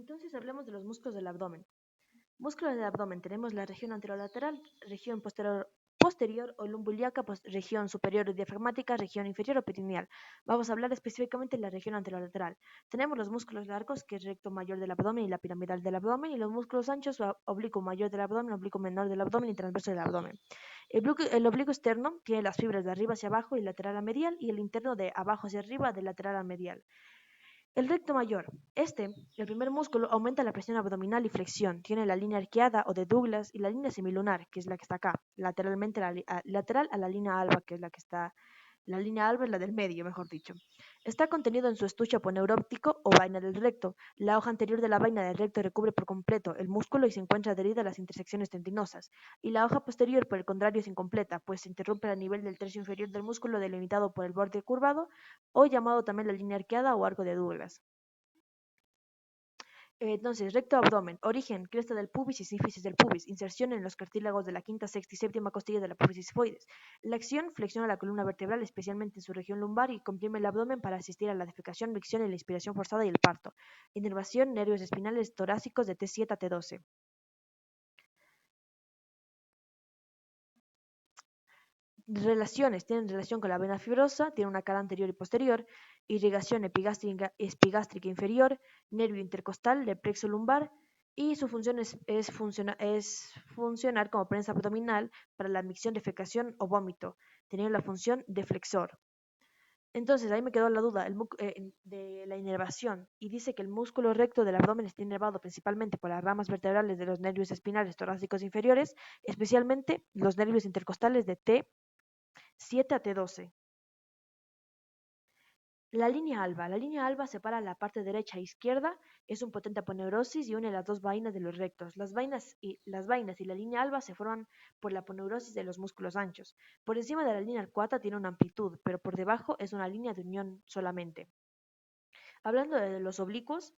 Entonces hablemos de los músculos del abdomen. Músculos del abdomen tenemos la región anterolateral, región posterior o lumboiliaca, región superior o diafragmática, región inferior o perineal. Vamos a hablar específicamente de la región anterolateral. Tenemos los músculos largos, que es recto mayor del abdomen y la piramidal del abdomen, y los músculos anchos, oblicuo mayor del abdomen, oblicuo menor del abdomen y transverso del abdomen. El oblicuo externo tiene las fibras de arriba hacia abajo y lateral a medial, y el interno de abajo hacia arriba, de lateral a medial. El recto mayor. El primer músculo, aumenta la presión abdominal y flexión. Tiene la línea arqueada o de Douglas y la línea semilunar, que es la que está acá, lateral a la línea alba, que es la que está. La línea alba es la del medio, mejor dicho. Está contenido en su estuche aponeuróptico o vaina del recto. La hoja anterior de la vaina del recto recubre por completo el músculo y se encuentra adherida a las intersecciones tendinosas. Y la hoja posterior, por el contrario, es incompleta, pues se interrumpe a nivel del tercio inferior del músculo delimitado por el borde curvado, o llamado también la línea arqueada o arco de Douglas. Entonces, recto abdomen, origen, cresta del pubis y sínfisis del pubis, inserción en los cartílagos de la quinta, sexta y séptima costilla de la pubis sifoides. La acción flexiona la columna vertebral, especialmente en su región lumbar, y comprime el abdomen para asistir a la defecación, micción y la inspiración forzada y el parto. Inervación, nervios espinales torácicos de T7 a T12. Tienen relación con la vena fibrosa, tiene una cara anterior y posterior, irrigación epigástrica inferior, nervio intercostal del plexo lumbar, y su función es funcionar como prensa abdominal para la micción, defecación o vómito, teniendo la función de flexor. Entonces, ahí me quedó la duda de la inervación, y dice que el músculo recto del abdomen está inervado principalmente por las ramas vertebrales de los nervios espinales torácicos inferiores, especialmente los nervios intercostales de T7 a T12. La línea alba. La línea alba separa la parte derecha e izquierda, es un potente aponeurosis y une las dos vainas de los rectos. Las vainas y la línea alba se forman por la aponeurosis de los músculos anchos. Por encima de la línea arcuata tiene una amplitud, pero por debajo es una línea de unión solamente. Hablando de los oblicuos,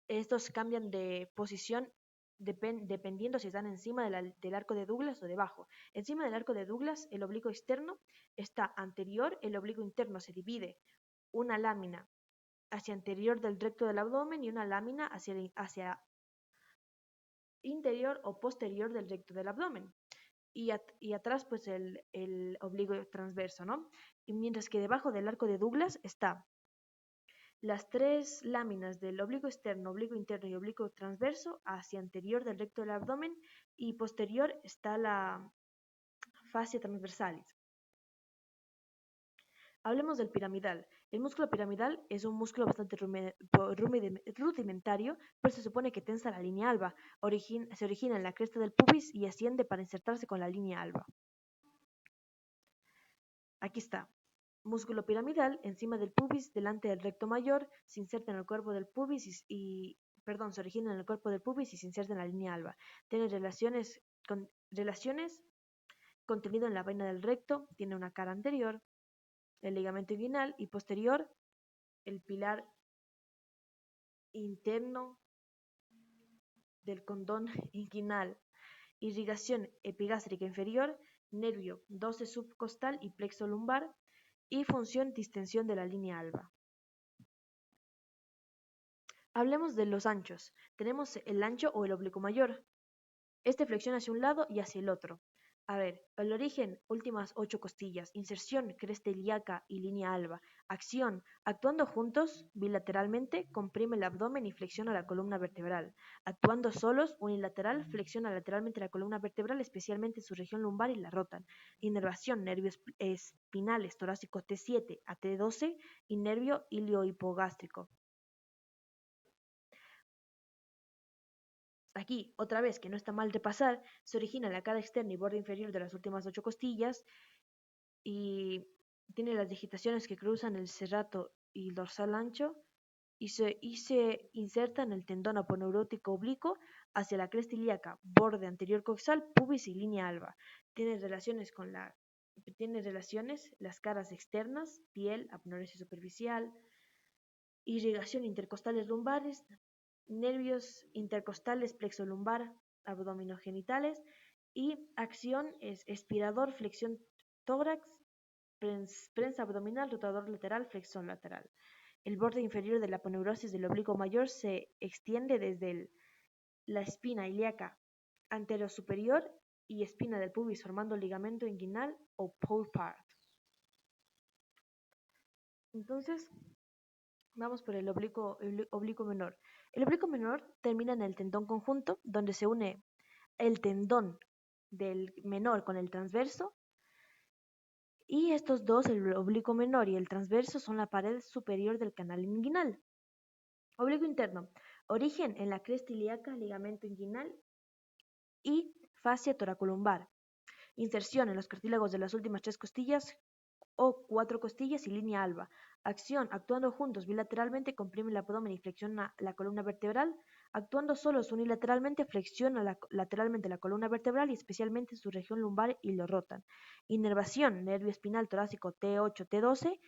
estos cambian de posición dependiendo si están encima del arco de Douglas o debajo. Encima del arco de Douglas, el oblicuo externo está anterior, el oblicuo interno se divide una lámina hacia anterior del recto del abdomen y una lámina hacia interior o posterior del recto del abdomen. Y atrás, pues, el oblicuo transverso, ¿no? Y mientras que debajo del arco de Douglas está las tres láminas del oblicuo externo, oblicuo interno y oblicuo transverso hacia anterior del recto del abdomen, y posterior está la fascia transversalis. Hablemos del piramidal. El músculo piramidal es un músculo bastante rudimentario, pero se supone que tensa la línea alba. Se origina en la cresta del pubis y asciende para insertarse con la línea alba. Aquí está. Músculo piramidal, encima del pubis, delante del recto mayor, se inserta en el cuerpo del pubis se origina en el cuerpo del pubis y se inserta en la línea alba. Tiene relaciones contenido en la vaina del recto, tiene una cara anterior, el ligamento inguinal, y posterior, el pilar interno del condón inguinal, irrigación epigástrica inferior, nervio 12 subcostal y plexo lumbar, y función distensión de la línea alba. Hablemos de los anchos. Tenemos el ancho o el oblicuo mayor. Este flexiona hacia un lado y hacia el otro. A ver, el origen, últimas 8 costillas, inserción, cresta ilíaca y línea alba, acción, actuando juntos, bilateralmente, comprime el abdomen y flexiona la columna vertebral, actuando solos, unilateral, flexiona lateralmente la columna vertebral, especialmente en su región lumbar, y la rotan. Inervación, nervios espinales torácicos T7 a T12 y nervio iliohipogástrico. Aquí, otra vez, que no está mal repasar, se origina en la cara externa y borde inferior de las últimas 8 costillas, y tiene las digitaciones que cruzan el serrato y el dorsal ancho, y se inserta en el tendón aponeurótico oblicuo hacia la cresta ilíaca, borde anterior coxal, pubis y línea alba. Tiene relaciones las caras externas, piel, aponeurosis superficial, irrigación intercostales lumbares, nervios intercostales plexo-lumbar, abdominogenitales, y acción es expirador, flexión tórax, prensa abdominal, rotador lateral, flexión lateral. El borde inferior de la aponeurosis del oblicuo mayor se extiende desde la espina ilíaca anterosuperior y espina del pubis formando ligamento inguinal o pole part. Entonces, vamos por el oblicuo menor. El oblicuo menor termina en el tendón conjunto, donde se une el tendón del menor con el transverso, y estos dos, el oblicuo menor y el transverso, son la pared superior del canal inguinal. Oblicuo interno, origen en la cresta ilíaca, ligamento inguinal y fascia toracolumbar. Inserción en los cartílagos de las últimas 3 costillas o 4 costillas y línea alba. Acción, actuando juntos bilateralmente, comprime el abdomen y flexiona la columna vertebral. Actuando solos unilateralmente, flexiona lateralmente la columna vertebral y especialmente su región lumbar y lo rotan. Inervación, nervio espinal torácico T8, T12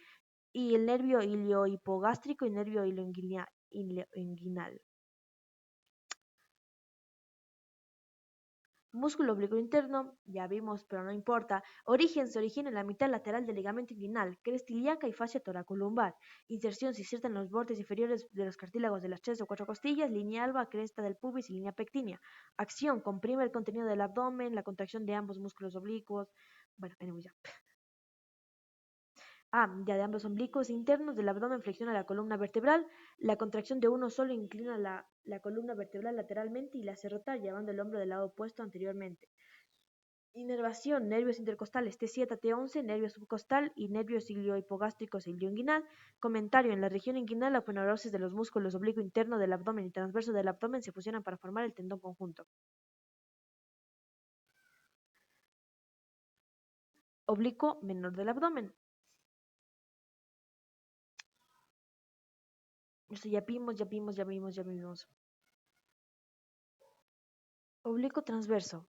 y el nervio iliohipogástrico y nervio ilioinguinal. Músculo oblicuo interno, ya vimos, pero no importa. Origen, se origina en la mitad lateral del ligamento inguinal, cresta ilíaca y fascia toracolumbar. Inserción, se inserta en los bordes inferiores de los cartílagos de las 3 o 4 costillas, línea alba, cresta del pubis y línea pectínea. Acción, comprime el contenido del abdomen, la contracción de ambos músculos oblicuos. Bueno, ya. De ambos oblicuos internos del abdomen flexiona la columna vertebral. La contracción de uno solo inclina la columna vertebral lateralmente y la hace rotar, llevando el hombro del lado opuesto anteriormente. Inervación, nervios intercostales T7, T11, nervio subcostal y nervios iliohipogástricos e ilioinguinal. Comentario, en la región inguinal, la aponeurosis de los músculos oblicuo interno del abdomen y transverso del abdomen se fusionan para formar el tendón conjunto. Oblicuo menor del abdomen. Esto ya vimos. Oblicuo transverso.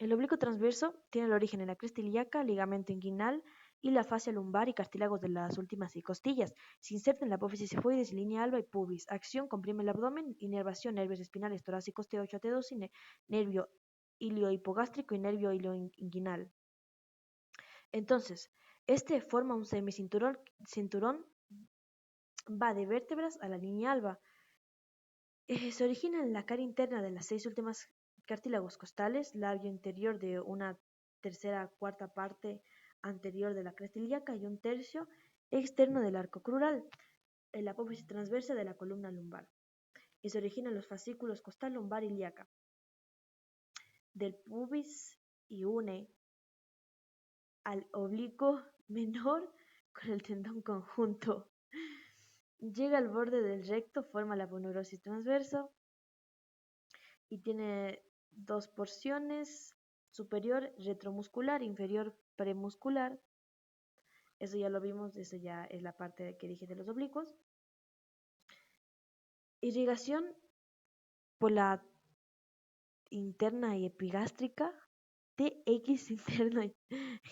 El oblicuo transverso tiene el origen en la cresta ilíaca, ligamento inguinal y la fascia lumbar y cartílagos de las últimas 6 costillas. Se inserta en la apófisis cefoides, línea alba y pubis. Acción, comprime el abdomen. Inervación, nervios espinales torácicos T8 a T2 y nervio iliohipogástrico y nervio ilioinguinal. Entonces, este forma un semicinturón, va de vértebras a la línea alba. Se origina en la cara interna de las 6 últimas cartílagos costales, labio interior de una tercera cuarta parte anterior de la cresta ilíaca y un tercio externo del arco crural, en la apófisis transversa de la columna lumbar. Y se origina en los fascículos costal, lumbar y ilíaca del pubis y une al oblicuo menor con el tendón conjunto. Llega al borde del recto, forma la aponeurosis transverso y tiene 2 porciones, superior retromuscular, inferior premuscular. Eso ya lo vimos, eso ya es la parte que dije de los oblicuos. Irrigación por la interna y epigástrica, TX interna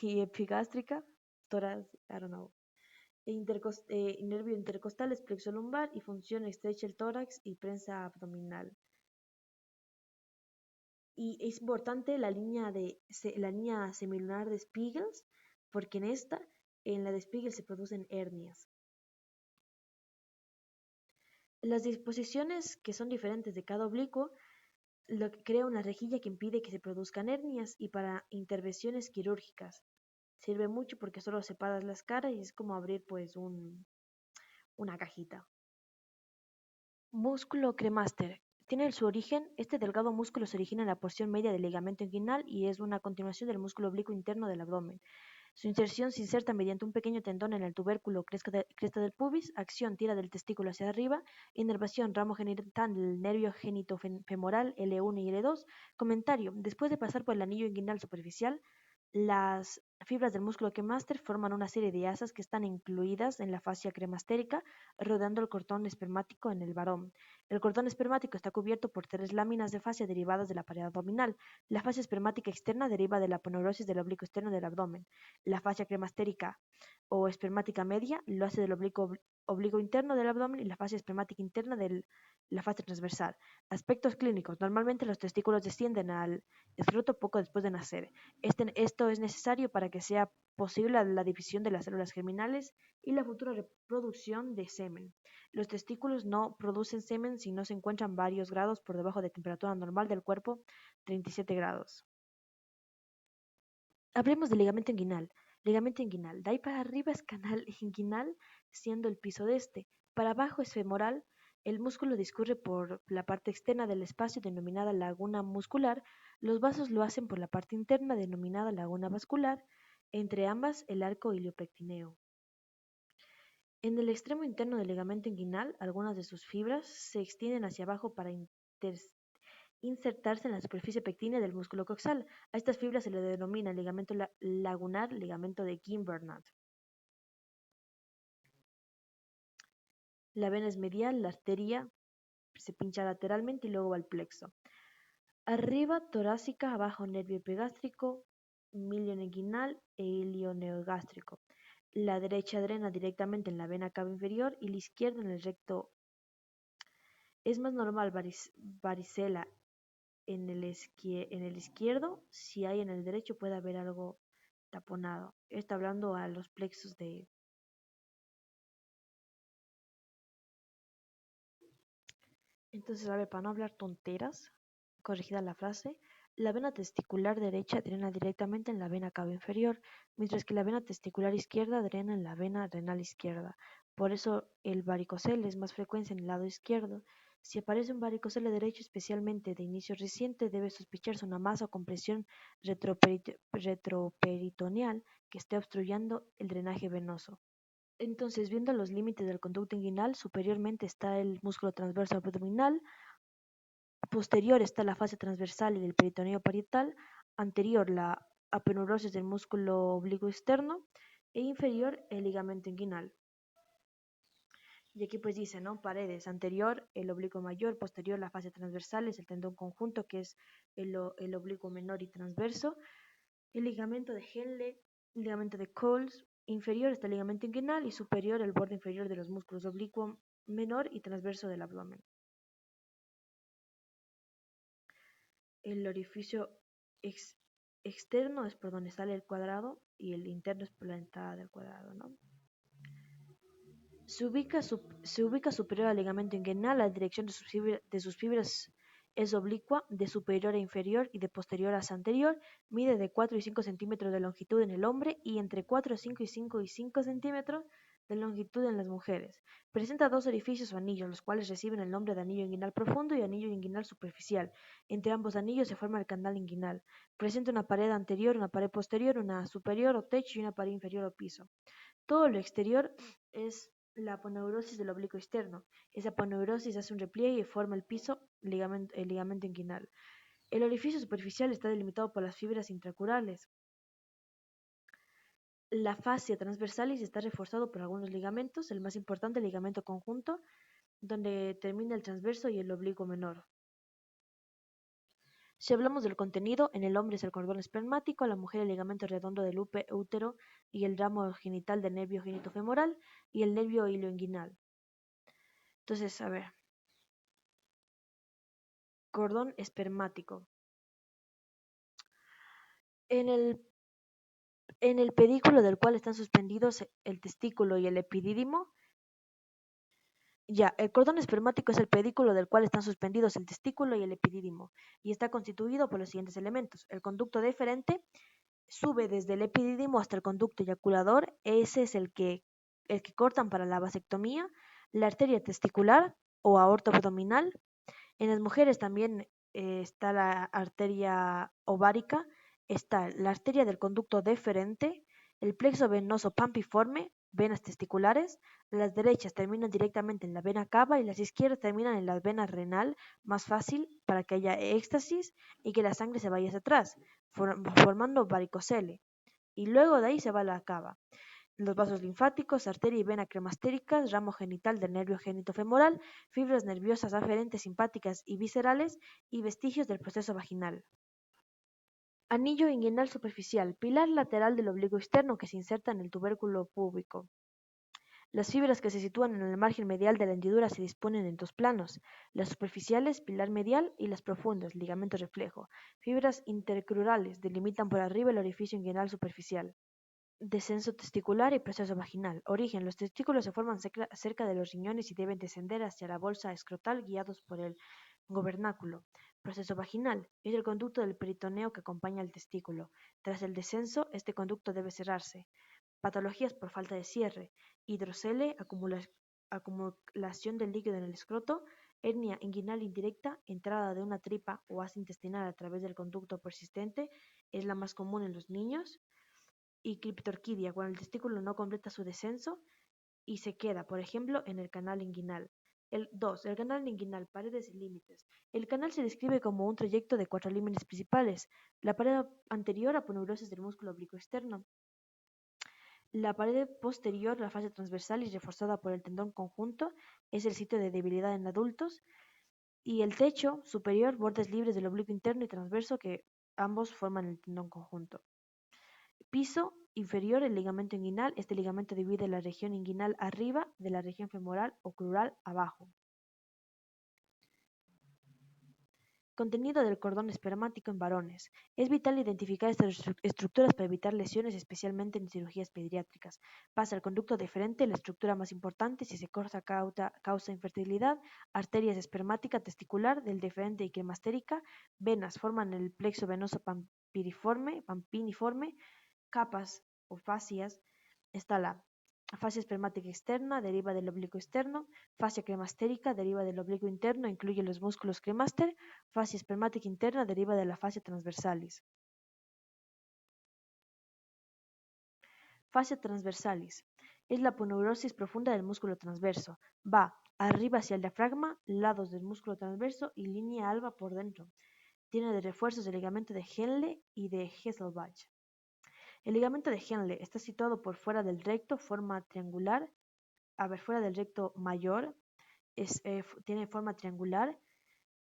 y epigástrica, tórax, I don't know. Nervio intercostal es plexo lumbar y función estrecha el tórax y prensa abdominal. Y es importante la línea semilunar de Spiegels, porque en la de Spiegel se producen hernias. Las disposiciones que son diferentes de cada oblicuo, lo que crea una rejilla que impide que se produzcan hernias, y para intervenciones quirúrgicas sirve mucho porque solo separas las caras y es como abrir pues una cajita. Músculo cremaster. Tiene su origen, este delgado músculo se origina en la porción media del ligamento inguinal y es una continuación del músculo oblicuo interno del abdomen. Su inserción se inserta mediante un pequeño tendón en el tubérculo cresta del pubis. Acción, tira del testículo hacia arriba. Inervación, ramo genital del nervio genitofemoral L1 y L2. Comentario, después de pasar por el anillo inguinal superficial, las fibras del músculo cremaster forman una serie de asas que están incluidas en la fascia cremastérica, rodeando el cordón espermático en el varón. El cordón espermático está cubierto por 3 láminas de fascia derivadas de la pared abdominal. La fascia espermática externa deriva de la aponeurosis del oblicuo externo del abdomen. La fascia cremastérica o espermática media lo hace del oblicuo interno del abdomen, y la fascia espermática interna del La fase transversal. Aspectos clínicos. Normalmente los testículos descienden al escroto poco después de nacer. Esto es necesario para que sea posible la división de las células germinales y la futura reproducción de semen. Los testículos no producen semen si no se encuentran varios grados por debajo de temperatura normal del cuerpo, 37 grados. Hablemos del ligamento inguinal. Ligamento inguinal. De ahí para arriba es canal inguinal, siendo el piso de este. Para abajo es femoral. El músculo discurre por la parte externa del espacio denominada laguna muscular. Los vasos lo hacen por la parte interna denominada laguna vascular. Entre ambas el arco iliopectineo. En el extremo interno del ligamento inguinal, algunas de sus fibras se extienden hacia abajo para insertarse en la superficie pectínea del músculo coxal. A estas fibras se le denomina ligamento lagunar, ligamento de Gimbernat. La vena es medial, la arteria se pincha lateralmente y luego va al plexo. Arriba torácica, abajo nervio epigástrico, milion inguinal e ilioneogástrico. La derecha drena directamente en la vena cava inferior y la izquierda en el recto. Es más normal varicela en el izquierdo, si hay en el derecho puede haber algo taponado. Está hablando a los plexos de... Entonces, a ver, para no hablar tonteras, corregida la frase, la vena testicular derecha drena directamente en la vena cava inferior, mientras que la vena testicular izquierda drena en la vena renal izquierda. Por eso el varicocele es más frecuente en el lado izquierdo. Si aparece un varicocele derecho, especialmente de inicio reciente, debe sospecharse una masa o compresión retroperitoneal que esté obstruyendo el drenaje venoso. Entonces, viendo los límites del conducto inguinal, superiormente está el músculo transverso abdominal, posterior está la fase transversal y el peritoneo parietal, anterior la aponeurosis del músculo oblicuo externo e inferior el ligamento inguinal. Y aquí pues dice, ¿no? Paredes, anterior el oblicuo mayor, posterior la fase transversal es el tendón conjunto que es el oblicuo menor y transverso, el ligamento de Henle, el ligamento de Coles, inferior está el ligamento inguinal y superior el borde inferior de los músculos oblicuo menor y transverso del abdomen. El orificio externo es por donde sale el cuadrado y el interno es por la entrada del cuadrado, ¿no? Se ubica superior al ligamento inguinal, la dirección de sus fibras es oblicua, de superior a inferior y de posterior a anterior, mide de 4 y 5 centímetros de longitud en el hombre y entre 4 a 5 y 5 y 5 centímetros de longitud en las mujeres. Presenta dos orificios o anillos, los cuales reciben el nombre de anillo inguinal profundo y anillo inguinal superficial. Entre ambos anillos se forma el canal inguinal. Presenta una pared anterior, una pared posterior, una superior o techo y una pared inferior o piso. Todo lo exterior es la aponeurosis del oblicuo externo. Esa aponeurosis hace un repliegue y forma el piso, el ligamento inguinal. El orificio superficial está delimitado por las fibras intracurales. La fascia transversalis está reforzado por algunos ligamentos, el más importante el ligamento conjunto, donde termina el transverso y el oblicuo menor. Si hablamos del contenido, en el hombre es el cordón espermático, la mujer el ligamento redondo del útero y el ramo genital del nervio genitofemoral y el nervio ilioinguinal. Entonces, a ver, cordón espermático. En el pedículo del cual están suspendidos el testículo y el epidídimo. Ya, el cordón espermático es el pedículo del cual están suspendidos el testículo y el epidídimo y está constituido por los siguientes elementos. El conducto deferente sube desde el epidídimo hasta el conducto eyaculador, ese es el que cortan para la vasectomía, la arteria testicular o aorta abdominal. En las mujeres también está la arteria ovárica, está la arteria del conducto deferente, el plexo venoso pampiforme, venas testiculares, las derechas terminan directamente en la vena cava y las izquierdas terminan en la vena renal, más fácil para que haya éxtasis y que la sangre se vaya hacia atrás, formando varicocele. Y luego de ahí se va a la cava. Los vasos linfáticos, arteria y vena cremastéricas, ramo genital del nervio genitofemoral, fibras nerviosas aferentes simpáticas y viscerales y vestigios del proceso vaginal. Anillo inguinal superficial, pilar lateral del oblicuo externo que se inserta en el tubérculo púbico. Las fibras que se sitúan en el margen medial de la hendidura se disponen en dos planos, las superficiales, pilar medial, y las profundas, ligamento reflejo. Fibras intercrurales delimitan por arriba el orificio inguinal superficial. Descenso testicular y proceso vaginal. Origen. Los testículos se forman cerca de los riñones y deben descender hacia la bolsa escrotal guiados por el gobernáculo. Proceso vaginal. Es el conducto del peritoneo que acompaña al testículo. Tras el descenso, este conducto debe cerrarse. Patologías por falta de cierre. Hidrocele, acumulación del líquido en el escroto, hernia inguinal indirecta, entrada de una tripa o asa intestinal a través del conducto persistente, es la más común en los niños, y criptorquidia, cuando el testículo no completa su descenso y se queda, por ejemplo, en el canal inguinal. El 2. El canal inguinal, paredes y límites. El canal se describe como un trayecto de 4 límites principales. La pared anterior, aponeurosis del músculo oblicuo externo. La pared posterior, la fase transversal y reforzada por el tendón conjunto, es el sitio de debilidad en adultos. Y el techo superior, bordes libres del oblicuo interno y transverso, que ambos forman el tendón conjunto. Piso inferior, el ligamento inguinal. Este ligamento divide la región inguinal arriba de la región femoral o crural abajo. Contenido del cordón espermático en varones. Es vital identificar estas estructuras para evitar lesiones, especialmente en cirugías pediátricas. Pasa el conducto deferente, la estructura más importante. Si se corta, causa infertilidad. Arterias espermática testicular del deferente y cremastérica. Venas forman el plexo venoso pampiniforme. Capas o fascias. Está la fascia espermática externa, deriva del oblicuo externo. Fascia cremastérica, deriva del oblicuo interno, incluye los músculos cremaster. Fascia espermática interna, deriva de la fascia transversalis. Fascia transversalis. Es la aponeurosis profunda del músculo transverso. Va arriba hacia el diafragma, lados del músculo transverso y línea alba por dentro. Tiene de refuerzos el ligamento de Henle y de Hesselbach. El ligamento de Henle está situado por fuera del recto, forma triangular. Fuera del recto mayor, tiene forma triangular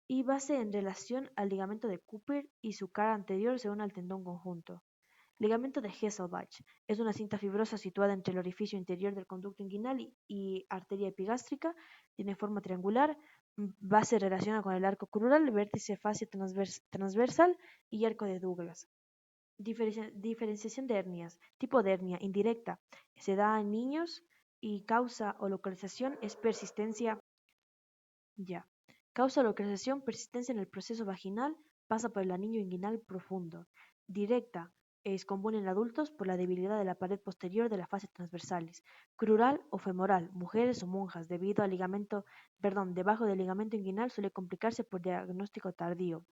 y base en relación al ligamento de Cooper y su cara anterior se une al tendón conjunto. Ligamento de Hesselbach es una cinta fibrosa situada entre el orificio interior del conducto inguinal y arteria epigástrica. Tiene forma triangular, base relacionada con el arco crural, vértice fascia transversal y arco de Douglas. Diferenciación de hernias. Tipo de hernia indirecta. Se da en niños y causa o localización es persistencia. Causa o localización persistencia en el proceso vaginal, pasa por el anillo inguinal profundo. Directa. Es común en adultos por la debilidad de la pared posterior de la fase transversalis. Crural o femoral, mujeres o monjas, debajo del ligamento inguinal suele complicarse por diagnóstico tardío.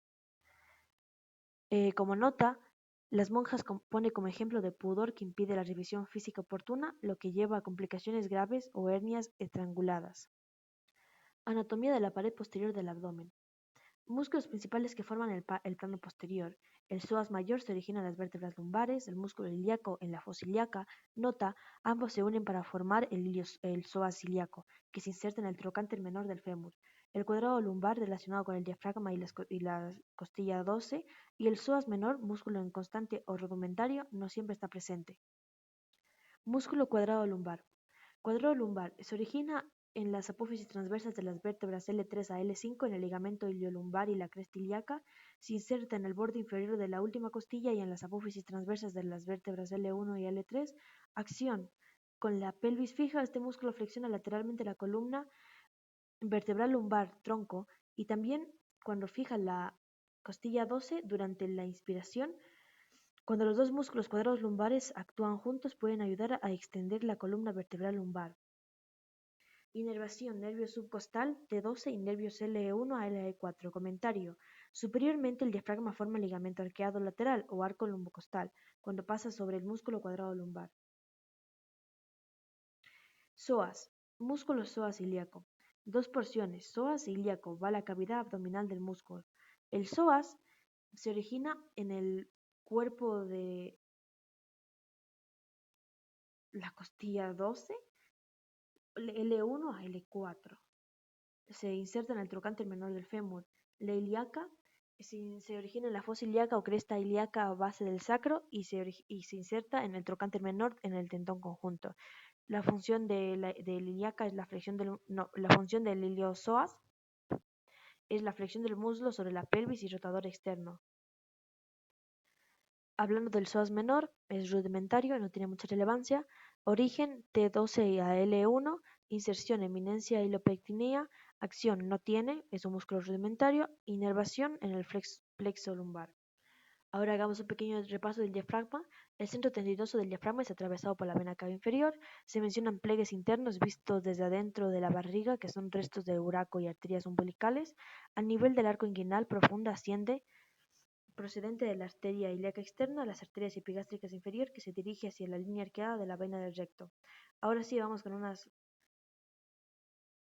Como nota, las monjas pone como ejemplo de pudor que impide la revisión física oportuna, lo que lleva a complicaciones graves o hernias estranguladas. Anatomía de la pared posterior del abdomen. Músculos principales que forman el plano posterior. El psoas mayor se origina en las vértebras lumbares, el músculo ilíaco en la fosa ilíaca. Nota, ambos se unen para formar el psoas ilíaco, que se inserta en el trocánter menor del fémur. El cuadrado lumbar relacionado con el diafragma y la costilla 12, y el psoas menor, músculo inconstante o rudimentario, no siempre está presente. Músculo cuadrado lumbar. Cuadrado lumbar se origina en las apófisis transversas de las vértebras L3 a L5 en el ligamento iliolumbar y la cresta ilíaca. Se inserta en el borde inferior de la última costilla y en las apófisis transversas de las vértebras L1 y L3. Acción. Con la pelvis fija, este músculo flexiona lateralmente la columna vertebral lumbar, tronco, y también cuando fija la costilla 12 durante la inspiración. Cuando los dos músculos cuadrados lumbares actúan juntos, pueden ayudar a extender la columna vertebral lumbar. Inervación, nervio subcostal T12 y nervios LE1 a LE4. Comentario. Superiormente el diafragma forma el ligamento arqueado lateral o arco lumbocostal cuando pasa sobre el músculo cuadrado lumbar. Psoas. Músculo psoas ilíaco. Dos porciones, psoas e ilíaco, va a la cavidad abdominal del músculo. El psoas se origina en el cuerpo de la costilla 12, L1 a L4. Se inserta en el trocánter menor del fémur. La ilíaca se origina en la fosa ilíaca o cresta ilíaca a base del sacro y se inserta en el trocánter menor en el tendón conjunto. La función del ilíaca es la flexión la función del iliosoas es la flexión del muslo sobre la pelvis y rotador externo. Hablando del psoas menor, es rudimentario, no tiene mucha relevancia. Origen T12 a L1, inserción, eminencia hilopectinea, acción no tiene, es un músculo rudimentario, inervación en el plexo lumbar. Ahora hagamos un pequeño repaso del diafragma. El centro tendinoso del diafragma es atravesado por la vena cava inferior. Se mencionan pliegues internos vistos desde adentro de la barriga, que son restos de uraco y arterias umbilicales. A nivel del arco inguinal profundo asciende procedente de la arteria ilíaca externa, las arterias epigástricas inferior, que se dirige hacia la línea arqueada de la vena del recto. Ahora sí vamos con unas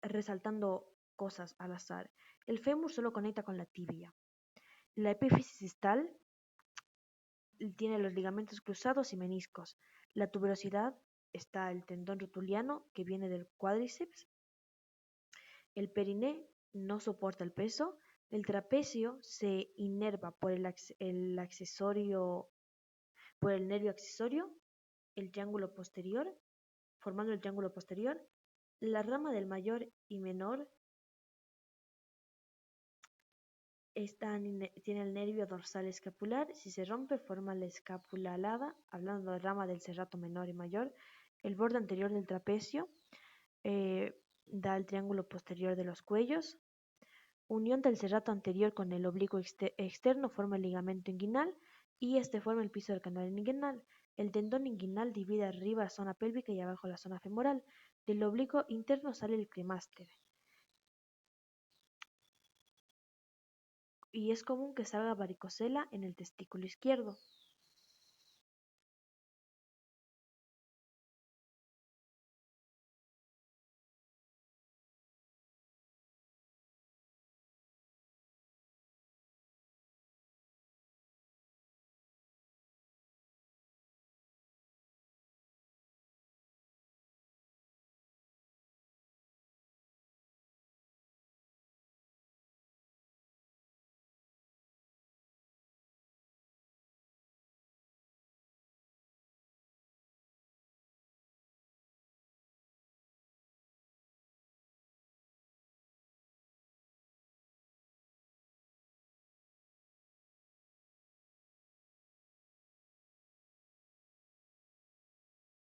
resaltando cosas al azar. El fémur solo conecta con la tibia. La epífisis distal tiene los ligamentos cruzados y meniscos. La tuberosidad está el tendón rotuliano que viene del cuádriceps. El periné no soporta el peso. El trapecio se inerva por por el nervio accesorio, el triángulo posterior, formando el triángulo posterior. La rama del mayor y menor tiene el nervio dorsal escapular. Si se rompe, forma la escápula alada. Hablando de rama del serrato menor y mayor, el borde anterior del trapecio da el triángulo posterior de los cuellos. Unión del serrato anterior con el oblicuo externo forma el ligamento inguinal y este forma el piso del canal inguinal. El tendón inguinal divide arriba la zona pélvica y abajo la zona femoral. Del oblicuo interno sale el cremaster. Y es común que salga varicocela en el testículo izquierdo.